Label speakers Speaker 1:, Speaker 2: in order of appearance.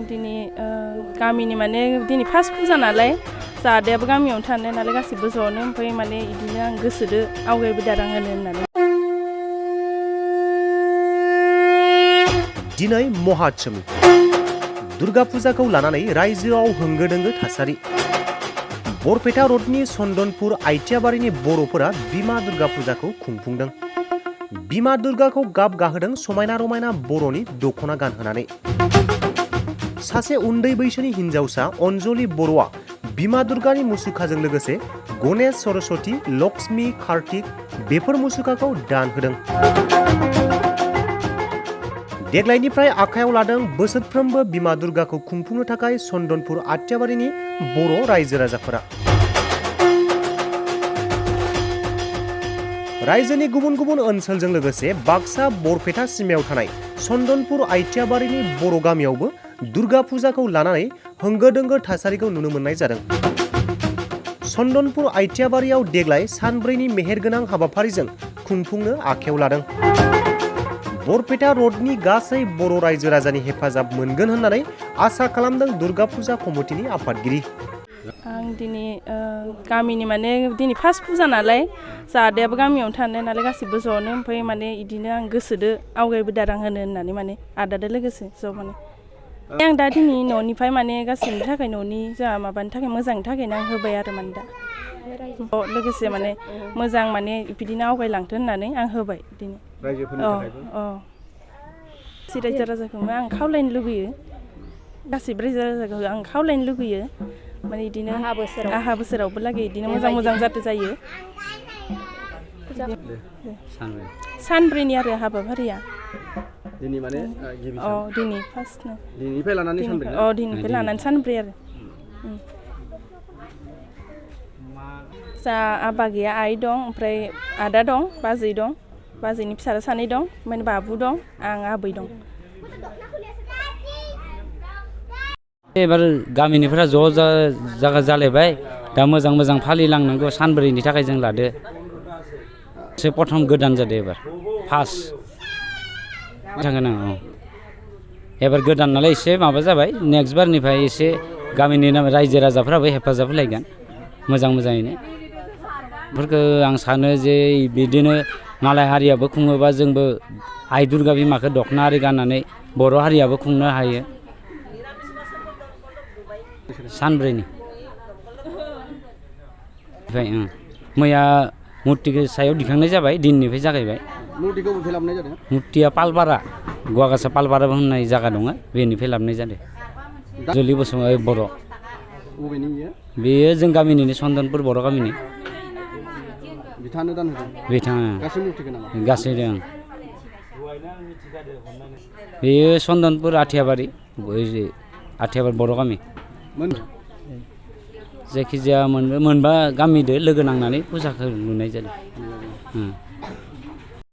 Speaker 1: दिनै गामिनि माने दिनै फार्स्ट फुजा नालाय जादायाबो गामियावनो थानाय नालाय गासिबो ज'नो ओमफ्राय माने इदिनो आं गोसोदो आवगायबोदों आं होनो होननानै
Speaker 2: दिनै महाअष्टमी दुर्गा फुजाखौ लानानै रायजोआव होंगो दोंगो थासारि बरपेटा रडनि चन्दनपुर आइटियाबारिनि बर'फोरा बिमा दुर्गा फुजाखौ खुंफुंदों। बिमा दुर्गाखौ गाब गाहोदों समायना रमायना बर'नि दख'ना गानहोनानै। सासे उन्दै बैसोनि हिन्जावसा अनजलि बर'आ बिमा दुर्गानि मुसुखाजों लोगोसे गणेश सरस्वती लक्ष्मी कार्तिक बेफोर मुसुखाखौ दान होदों। देग्लायनिफ्राय आखायाव लादों बोसोरफ्रोमबो बिमा दुर्गाखौ खुंफुंनो थाखाय चन्दनपुर आट्याबारिनि बर' रायजो राजाफोरा। रायजोनि गुबुन गुबुन ओनसोलजों लोगोसे बाक्सा बरपेटा सिमायाव थानाय चन्दनपुर आइटियाबारिनि बर' गामियावबो दुर्गा फुजाखौ लानानै होंगो दोंगो थासारिखौ नुनो मोननाय जादों। चन्दनपुर आइटियाबारियाव देग्लाय सानब्रैनि मेहेरगोनां हाबाफारिजों खुंफुंनो आखायाव लादों। बरपेटा रडनि गासै बर' रायजो राजानि हेफाजाब मोनगोन होननानै आसा खालामदों दुर्गा फुजा कमिटिनि आफादगिरि।
Speaker 1: आं दिनै गामिनि माने दिनै फार्स्ट फुजा नालाय जादायाबो गामियावनो थानाय नालाय गासिबो ज'नो ओमफ्राय माने इदिनो आं गोसोदो आवगायबोदों आं होनो होननानै माने आदादो लोगोसे ज' माने आं दा दिनै न'निफ्राय माने गासिनि थाखाय न'नि जोंहा माबानि थाखाय मोजांनि थाखायनो आं होबाय आरो माने दा लोगोसे माने मोजां माने बिदिनो आवगायलांथों होननानै आं होबाय दिनै रायजो राजाखौ आं खावलायनो लुगैयो गासिबो रायजो राजाखौ आं खावलायनो लुगैयो माने इदिनो आहा बोसोरावबो लागै इदिनो मोजां मोजां जाथो जायो। सानब्रैनि आरो हाबाफारिया
Speaker 3: दिनै माने
Speaker 1: दिनै फार्स्ट
Speaker 3: दिनैनिफ्राय लानानै सानब्रै
Speaker 1: दिनैनिफ्राय लानानै सानब्रै आरो जा आबा गैया आइ दं ओमफ्राय आदा दं बाजै दं बाजैनि फिसाला सानै दं माने बाबु दं आं आबै दं।
Speaker 4: एबार गामिनिफ्रा ज' जागा जालायबाय दा मोजां मोजां फालिलांनांगौ सानब्रैनि थाखाय जों लादो एसे प्रथम गोदान जादों एबार फार्स्ट थांगोन आं एबार गोदान नालाय एसे माबा जाबाय नेक्स्ट बारनिफ्राय एसे गामिनि रायजो राजाफ्राबो हेफाजाब होलायगोन मोजां मोजाङैनो बेफोरखौ आं सानो जे बिदिनो मालाय हारियाबो खुङोबा जोंबो आइ दुर्गा बिमाखौ दख'ना आरि गाननानै बर' हारियाबो खुंनो हायो। सानब्रैनि मैया मुर्तिखौ सायाव दिखांनाय जाबाय दिननिफ्राय जागायबाय।
Speaker 3: मुर्तिखौ बबेनिफ्राय लाबोनाय जादों?
Speaker 4: मुर्तिया पालपारा गुवागासा पालपारा होननाय जायगा दङ बेनिफ्राय लाबोनाय जादों। जलि बसुमतारी बर'
Speaker 3: बबेनि
Speaker 4: बेयो जों गामिनिनो चन्दनपुर बर' गामिनि
Speaker 3: बिथाङानो दान होदों
Speaker 4: बिथाङा
Speaker 3: गासै मुर्तिखौ नामा?
Speaker 4: गासै दं बेयो चन्दनपुर आथियाबारि बर' गामि जायखिजाया मोनबा गामिदो लोगो नांनानै फुजाखौ लुनाय जादों।